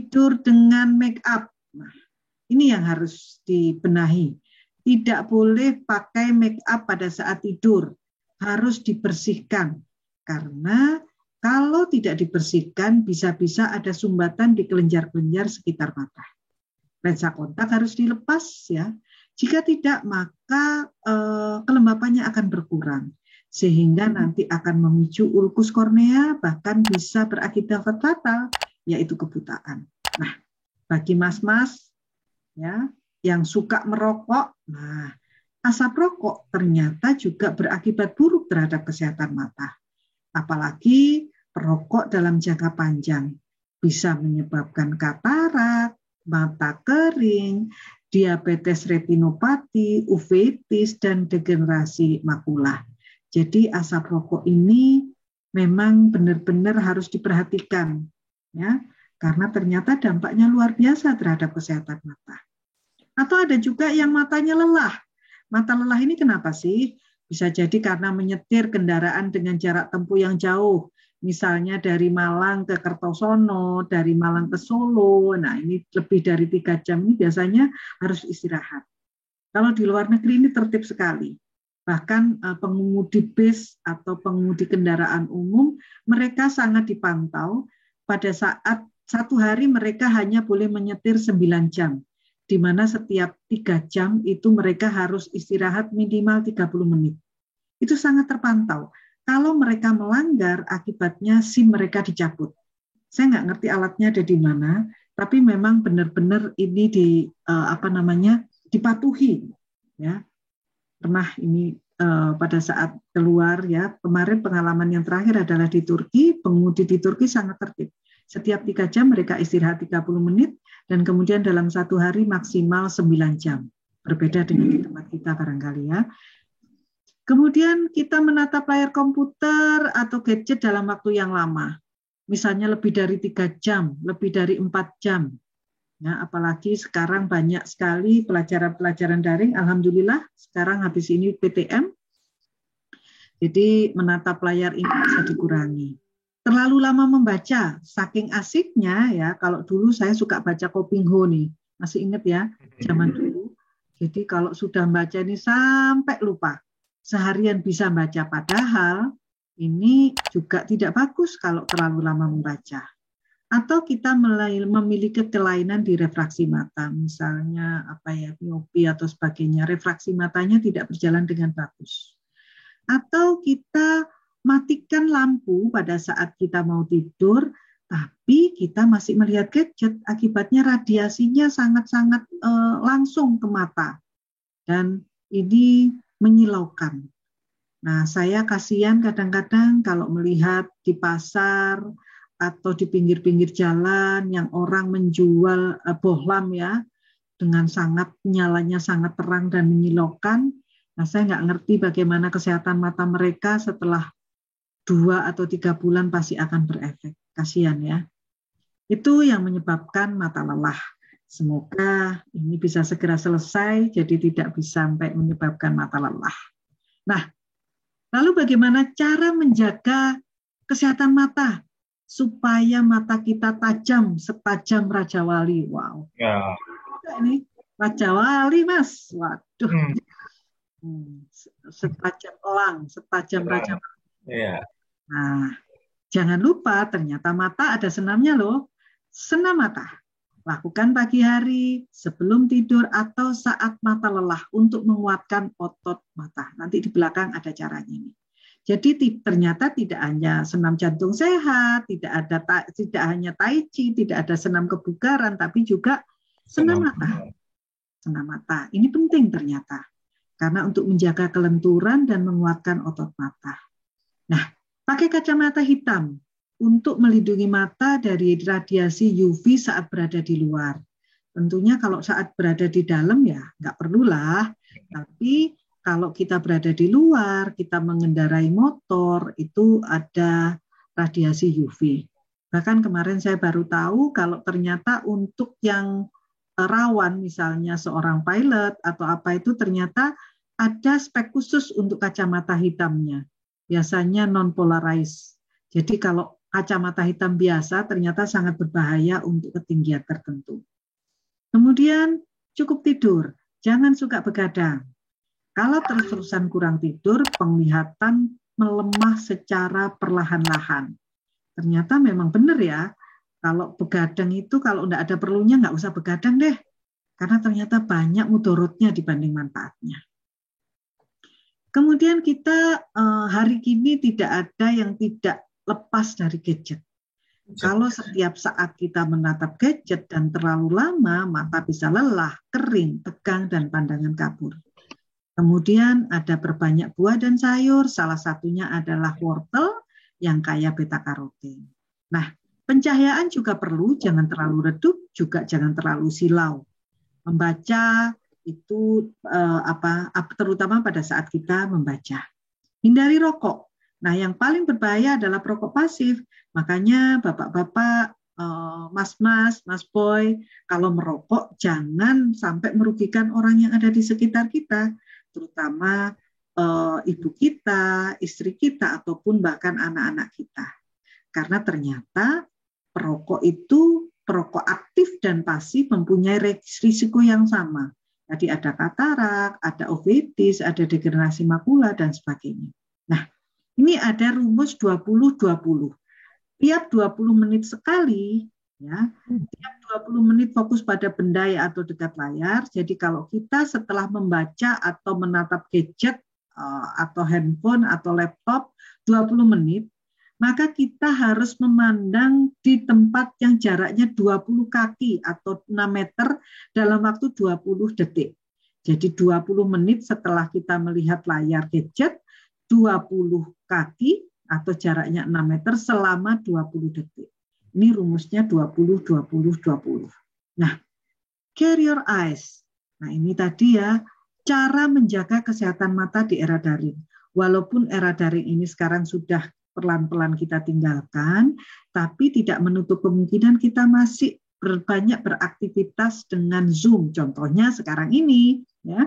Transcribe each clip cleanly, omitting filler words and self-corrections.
tidur dengan make up. Nah, ini yang harus dibenahi. Tidak boleh pakai make up pada saat tidur. Harus dibersihkan. Karena kalau tidak dibersihkan, bisa-bisa ada sumbatan di kelenjar-kelenjar sekitar mata. Lensa kontak harus dilepas ya. Jika tidak, maka kelembapannya akan berkurang. Sehingga nanti akan memicu ulkus kornea, bahkan bisa berakibat fatal, yaitu kebutaan. Nah, bagi mas-mas ya yang suka merokok, nah asap rokok ternyata juga berakibat buruk terhadap kesehatan mata. Apalagi perokok dalam jangka panjang bisa menyebabkan katarak, mata kering, diabetes retinopati, uveitis, dan degenerasi makula. Jadi asap rokok ini memang benar-benar harus diperhatikan ya, karena ternyata dampaknya luar biasa terhadap kesehatan mata. Atau ada juga yang matanya lelah. Mata lelah ini kenapa sih? Bisa jadi karena menyetir kendaraan dengan jarak tempuh yang jauh. Misalnya dari Malang ke Kertosono, dari Malang ke Solo. Nah, ini lebih dari 3 jam ini biasanya harus istirahat. Kalau di luar negeri ini tertib sekali. Bahkan pengemudi bis atau pengemudi kendaraan umum, mereka sangat dipantau. Pada saat 1 hari mereka hanya boleh menyetir 9 jam. Di mana setiap 3 jam itu mereka harus istirahat minimal 30 menit. Itu sangat terpantau. Kalau mereka melanggar, akibatnya SIM mereka dicabut. Saya nggak ngerti alatnya ada di mana, tapi memang benar-benar ini dipatuhi. Ya, pernah ini pada saat keluar ya, kemarin pengalaman yang terakhir adalah di Turki, pengemudi di Turki sangat tertib. Setiap 3 jam mereka istirahat 30 menit, dan kemudian dalam 1 hari maksimal 9 jam. Berbeda dengan di tempat kita barangkali ya. Kemudian kita menatap layar komputer atau gadget dalam waktu yang lama. Misalnya lebih dari 3 jam, lebih dari 4 jam. Ya, apalagi sekarang banyak sekali pelajaran-pelajaran daring. Alhamdulillah sekarang habis ini PTM. Jadi menatap layar ini bisa dikurangi. Terlalu lama membaca, saking asiknya ya, kalau dulu saya suka baca Kopingho nih, masih ingat ya, zaman dulu. Jadi kalau sudah baca ini sampai lupa, seharian bisa baca, padahal ini juga tidak bagus kalau terlalu lama membaca. Atau kita memiliki kelainan di refraksi mata, misalnya miopi atau sebagainya, refraksi matanya tidak berjalan dengan bagus. Atau kita matikan lampu pada saat kita mau tidur, tapi kita masih melihat gadget, akibatnya radiasinya sangat-sangat langsung ke mata. Dan ini menyilaukan. Nah, saya kasihan kadang-kadang kalau melihat di pasar atau di pinggir-pinggir jalan yang orang menjual bohlam ya, dengan nyalanya sangat terang dan menyilaukan. Nah, saya nggak ngerti bagaimana kesehatan mata mereka setelah 2 atau 3 bulan pasti akan berefek. Kasihan ya. Itu yang menyebabkan mata lelah. Semoga ini bisa segera selesai, jadi tidak bisa sampai menyebabkan mata lelah. Nah, lalu bagaimana cara menjaga kesehatan mata supaya mata kita tajam setajam Raja Wali? Wow. Ya. Ini Raja Wali, Mas. Waduh. Setajam elang, setajam Raja Wali. Iya. Nah, jangan lupa ternyata mata ada senamnya loh. Senam mata. Lakukan pagi hari, sebelum tidur, atau saat mata lelah untuk menguatkan otot mata. Nanti di belakang ada caranya ini. Jadi ternyata tidak hanya senam jantung sehat, tidak hanya tai chi, tidak ada senam kebugaran, tapi juga senam mata. Senam mata. Ini penting ternyata. Karena untuk menjaga kelenturan dan menguatkan otot mata. Nah, pakai kacamata hitam untuk melindungi mata dari radiasi UV saat berada di luar. Tentunya kalau saat berada di dalam ya nggak perlulah. Tapi kalau kita berada di luar, kita mengendarai motor, itu ada radiasi UV. Bahkan kemarin saya baru tahu kalau ternyata untuk yang rawan, misalnya seorang pilot atau apa itu, ternyata ada spek khusus untuk kacamata hitamnya. Biasanya non-polarized. Jadi kalau kacamata hitam biasa ternyata sangat berbahaya untuk ketinggian tertentu. Kemudian cukup tidur, jangan suka begadang. Kalau terus-terusan kurang tidur, penglihatan melemah secara perlahan-lahan. Ternyata memang benar ya, kalau begadang itu kalau tidak ada perlunya nggak usah begadang deh, karena ternyata banyak mudorotnya dibanding manfaatnya. Kemudian kita hari ini tidak ada yang tidak lepas dari gadget. Kalau setiap saat kita menatap gadget dan terlalu lama, mata bisa lelah, kering, tegang, dan pandangan kabur. Kemudian ada perbanyak buah dan sayur, salah satunya adalah wortel yang kaya beta-karoten. Nah, pencahayaan juga perlu, jangan terlalu redup, juga jangan terlalu silau. Membaca itu terutama pada saat kita membaca. Hindari rokok. Nah, yang paling berbahaya adalah perokok pasif. Makanya bapak-bapak, mas-mas, mas boy, kalau merokok jangan sampai merugikan orang yang ada di sekitar kita, terutama ibu kita, istri kita, ataupun bahkan anak-anak kita. Karena ternyata perokok aktif dan pasif mempunyai risiko yang sama. Jadi ada katarak, ada uveitis, ada degenerasi makula, dan sebagainya. Nah, ini ada rumus 20-20. Tiap 20 menit sekali, ya, tiap 20 menit fokus pada benda atau dekat layar. Jadi kalau kita setelah membaca atau menatap gadget atau handphone atau laptop 20 menit, maka kita harus memandang di tempat yang jaraknya 20 kaki atau 6 meter dalam waktu 20 detik. Jadi 20 menit setelah kita melihat layar gadget, 20 kaki atau jaraknya 6 meter selama 20 detik. Ini rumusnya 20-20-20. Nah, care your eyes. Nah, ini tadi ya, cara menjaga kesehatan mata di era daring. Walaupun era daring ini sekarang sudah pelan-pelan kita tinggalkan, tapi tidak menutup kemungkinan kita masih banyak beraktivitas dengan Zoom. Contohnya sekarang ini, ya.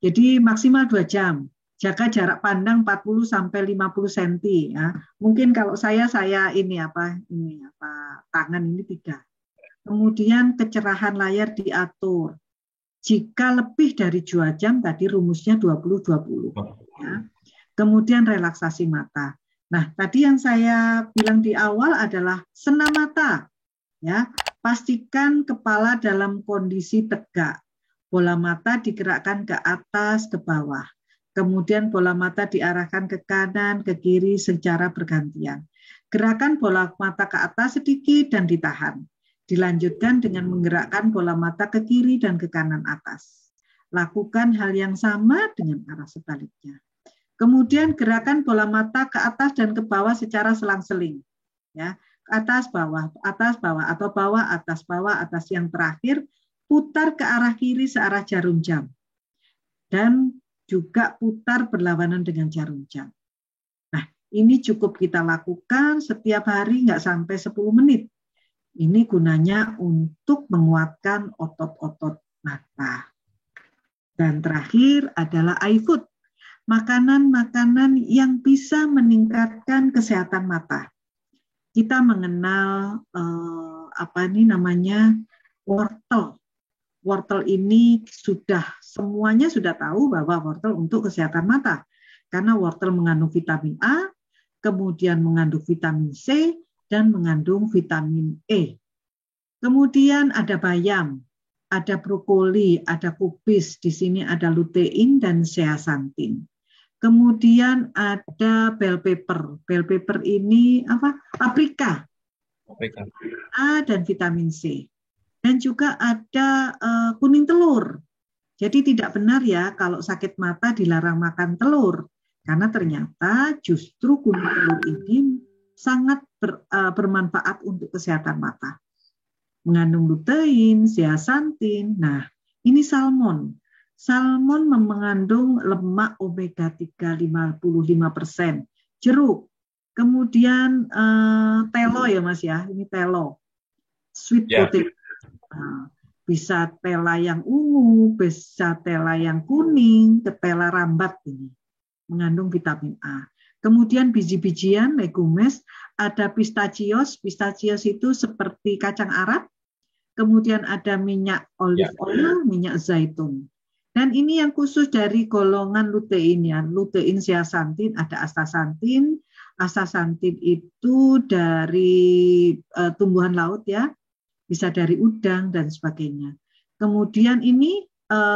Jadi maksimal 2 jam. Jaga jarak pandang 40 sampai 50 cm, ya. Mungkin kalau saya tangan ini 3. Kemudian kecerahan layar diatur. Jika lebih dari 2 jam, tadi rumusnya 20-20. Ya. Kemudian relaksasi mata. Nah, tadi yang saya bilang di awal adalah senam mata. Ya, pastikan kepala dalam kondisi tegak. Bola mata digerakkan ke atas, ke bawah. Kemudian bola mata diarahkan ke kanan, ke kiri secara bergantian. Gerakan bola mata ke atas sedikit dan ditahan. Dilanjutkan dengan menggerakkan bola mata ke kiri dan ke kanan atas. Lakukan hal yang sama dengan arah sebaliknya. Kemudian gerakan bola mata ke atas dan ke bawah secara selang-seling. Ya, atas bawah atau bawah atas. Yang terakhir putar ke arah kiri searah jarum jam. Dan juga putar berlawanan dengan jarum jam. Nah, ini cukup kita lakukan setiap hari nggak sampai 10 menit. Ini gunanya untuk menguatkan otot-otot mata. Dan terakhir adalah iFood. Makanan-makanan yang bisa meningkatkan kesehatan mata. Kita mengenal wortel. Wortel ini semuanya sudah tahu bahwa wortel untuk kesehatan mata. Karena wortel mengandung vitamin A, kemudian mengandung vitamin C, dan mengandung vitamin E. Kemudian ada bayam, ada brokoli, ada kubis, di sini ada lutein dan zeaxanthin. Kemudian ada bell pepper. Bell pepper ini paprika. A dan vitamin C. Dan juga ada kuning telur. Jadi tidak benar ya kalau sakit mata dilarang makan telur. Karena ternyata justru kuning telur ini sangat bermanfaat untuk kesehatan mata. Mengandung lutein, zeaxanthin. Nah, ini salmon. Salmon mengandung lemak omega 3 55%. Jeruk. Kemudian telo ya Mas ya, ini telo. Sweet potato. Nah, bisa tela yang ungu, bisa tela yang kuning, tela rambat ini. Mengandung vitamin A. Kemudian biji-bijian, legumes, ada pistachios. Pistachios itu seperti kacang Arab. Kemudian ada minyak Ya. olive oil, minyak zaitun. Dan ini yang khusus dari golongan lutein ya, lutein zeaxanthin, ada astaxanthin. Astaxanthin itu dari tumbuhan laut ya, bisa dari udang dan sebagainya. Kemudian ini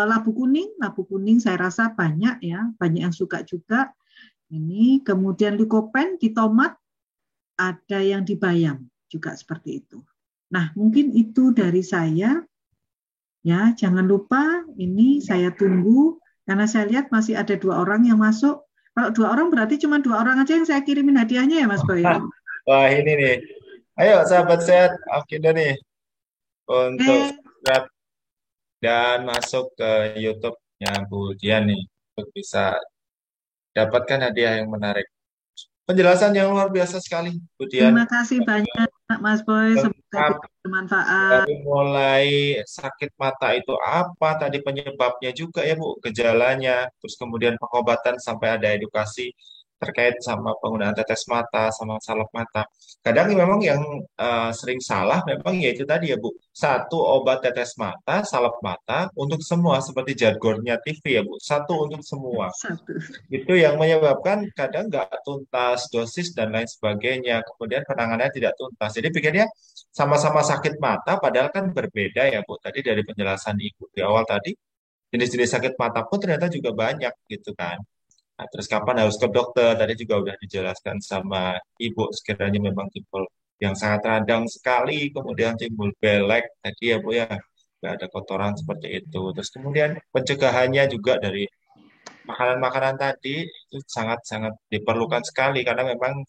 labu kuning saya rasa banyak ya, banyak yang suka juga. Ini kemudian likopen di tomat, ada yang di bayam juga seperti itu. Nah, mungkin itu dari saya. Ya, jangan lupa ini saya tunggu karena saya lihat masih ada 2 orang yang masuk. Kalau 2 orang berarti cuma 2 orang aja yang saya kirimin hadiahnya ya, Mas Boy. Wah, ini nih. Ayo sahabat sehat, Akinda nih untuk Oke, subscribe dan masuk ke YouTube-nya Bu Dian nih untuk bisa dapatkan hadiah yang menarik. Penjelasan yang luar biasa sekali, Bu Dian. terima kasih banyak Mas Boy. Semoga Lengkap bisa bermanfaat. dari mulai sakit mata itu apa tadi penyebabnya juga ya Bu, gejalanya, terus kemudian pengobatan sampai ada edukasi terkait sama penggunaan tetes mata sama salep mata. Kadang memang yang sering salah memang ya itu tadi ya Bu, satu obat tetes mata, salep mata untuk semua seperti jargonnya TV ya Bu, satu untuk semua. Satu. Itu yang menyebabkan kadang nggak tuntas dosis dan lain sebagainya. Kemudian penanganannya tidak tuntas. Jadi pikirnya sama-sama sakit mata, padahal kan berbeda ya Bu. Tadi dari penjelasan Ibu di awal tadi, jenis-jenis sakit mata pun ternyata juga banyak gitu kan. Nah, terus kapan harus ke dokter? Tadi juga udah dijelaskan sama Ibu, sekiranya memang timbul yang sangat radang sekali, kemudian timbul belek, tadi ya Bu ya, nggak ada kotoran seperti itu. Terus kemudian pencegahannya juga dari makanan-makanan tadi itu sangat-sangat diperlukan sekali karena memang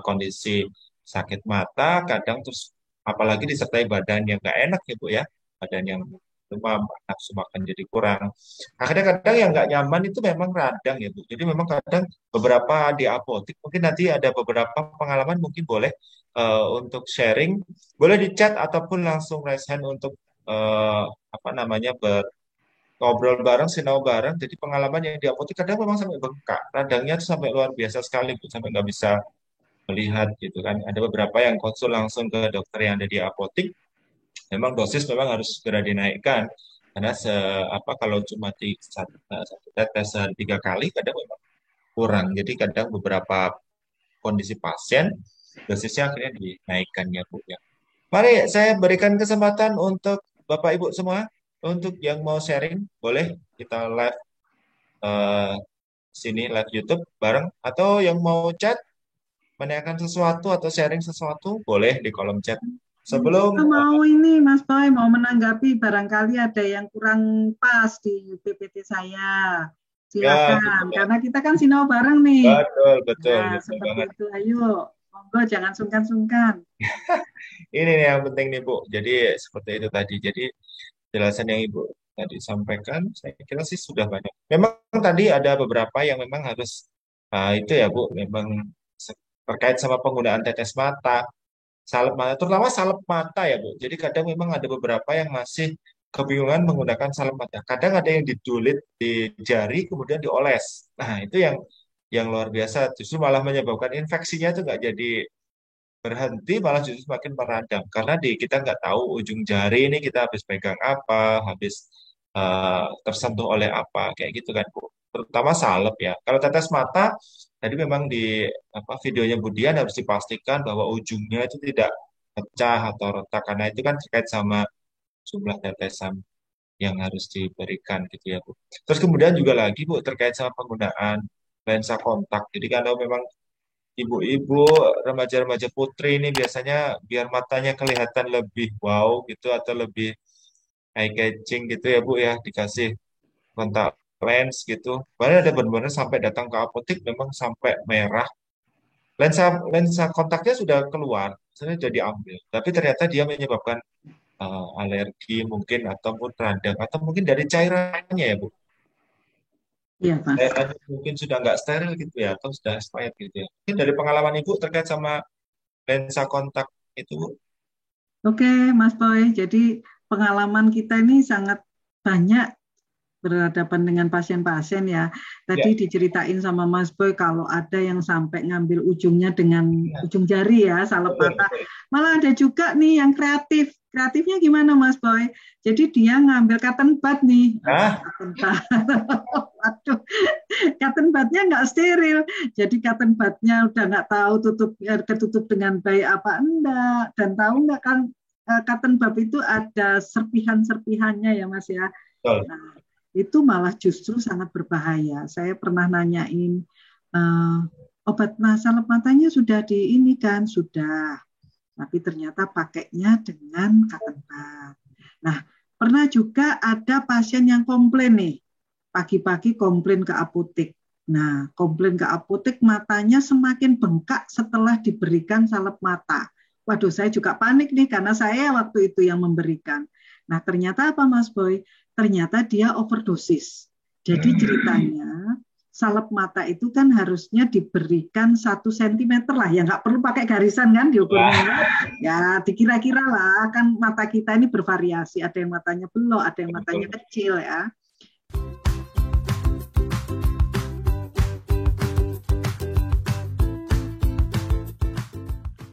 kondisi sakit mata kadang terus apalagi disertai badan yang nggak enak ya Bu ya, badan yang demam, nafsu makan jadi kurang. Akhirnya kadang yang nggak nyaman itu memang radang ya Bu. Jadi memang kadang beberapa di apotek mungkin nanti ada beberapa pengalaman mungkin boleh untuk sharing, boleh di chat ataupun langsung raise hand untuk apa namanya ngobrol bareng, sinau bareng. Jadi pengalaman yang di apotek kadang memang sampai bengkak. Radangnya tuh sampai luar biasa sekali, Bu. Sampai nggak bisa melihat gitu kan. Ada beberapa yang konsul langsung ke dokter yang ada di apotek. Memang dosis memang harus segera dinaikkan. Karena apa kalau cuma satu tetes sehari 3 kali kadang memang kurang. Jadi kadang beberapa kondisi pasien dosisnya akhirnya dinaikkan ya Bu ya. Mari saya berikan kesempatan untuk Bapak Ibu semua untuk yang mau sharing boleh kita live eh, sini live YouTube bareng atau yang mau chat menanyakan sesuatu atau sharing sesuatu boleh di kolom chat. Sebelum Mau ini Mas Boy, mau menanggapi barangkali ada yang kurang pas di PPT saya. ya Silakan, betul karena kita kan sinau bareng nih. betul betul Nah, betul seperti banget. itu. Ayo, monggo jangan sungkan-sungkan. Ini nih yang penting nih Bu. Jadi seperti itu tadi. Jadi jelasan yang Ibu tadi sampaikan saya kira sih sudah banyak. Memang tadi ada beberapa yang memang harus itu ya Bu, memang terkait sama penggunaan tetes mata salep mata, terutama salep mata ya Bu. Jadi kadang memang ada beberapa yang masih kebingungan menggunakan salep mata. Kadang ada yang didulit di jari kemudian dioles. Nah itu yang luar biasa. Justru malah menyebabkan infeksinya itu nggak jadi berhenti, malah justru semakin meradang. Karena kita nggak tahu ujung jari ini kita habis pegang apa, habis tersentuh oleh apa, kayak gitu kan Bu. Terutama salep ya. Kalau tetes mata, tadi memang di apa videonya Budian harus dipastikan bahwa ujungnya itu tidak pecah atau retak karena itu kan terkait sama jumlah tetesan yang harus diberikan gitu ya Bu. Terus kemudian juga lagi Bu terkait sama penggunaan lensa kontak. Jadi kalau memang ibu-ibu, remaja-remaja putri ini biasanya biar matanya kelihatan lebih wow gitu atau lebih eye catching gitu ya Bu ya dikasih kontak lens gitu. Padahal ada benar-benar sampai datang ke apotek memang sampai merah. Lensa lensa kontaknya sudah keluar, sebenarnya sudah diambil. Tapi ternyata dia menyebabkan alergi mungkin ataupun radang atau mungkin dari cairannya ya Bu. Iya, Mas. Cairannya mungkin sudah nggak steril gitu ya atau sudah expired gitu ya. Mungkin dari pengalaman Ibu terkait sama lensa kontak itu Bu. Oke, Mas Boy. Jadi pengalaman kita ini sangat banyak berhadapan dengan pasien-pasien ya. Ya, Tadi diceritain sama Mas Boy kalau ada yang sampai ngambil ujungnya dengan ujung jari ya, salep betul, mata. betul. Malah ada juga nih yang kreatif. Kreatifnya gimana Mas Boy? Jadi dia ngambil cotton bud nih. Aduh, Nah, cotton bud. Aduh, cotton budnya nggak steril. Jadi cotton budnya udah nggak tahu ketutup dengan baik apa enggak. Dan tahu nggak kan cotton bud itu ada serpihan-serpihannya ya Mas ya. betul. Nah, itu malah justru sangat berbahaya. Saya pernah nanyain uh, obat salep matanya sudah di ini kan sudah, tapi ternyata pakainya dengan cotton bud. Nah, pernah juga ada pasien yang komplain nih, pagi-pagi komplain ke apotek. Nah, komplain ke apotek matanya semakin bengkak setelah diberikan salep mata. Waduh, saya juga panik nih karena saya waktu itu yang memberikan. Nah, ternyata apa Mas Boy? Ternyata dia overdosis. Jadi ceritanya salep mata itu kan harusnya diberikan 1 sentimeter lah, ya nggak perlu pakai garisan kan diukurnya ya. Ya, Ya dikira-kira lah, kan mata kita ini bervariasi, ada yang matanya belok, ada yang matanya betul. kecil ya.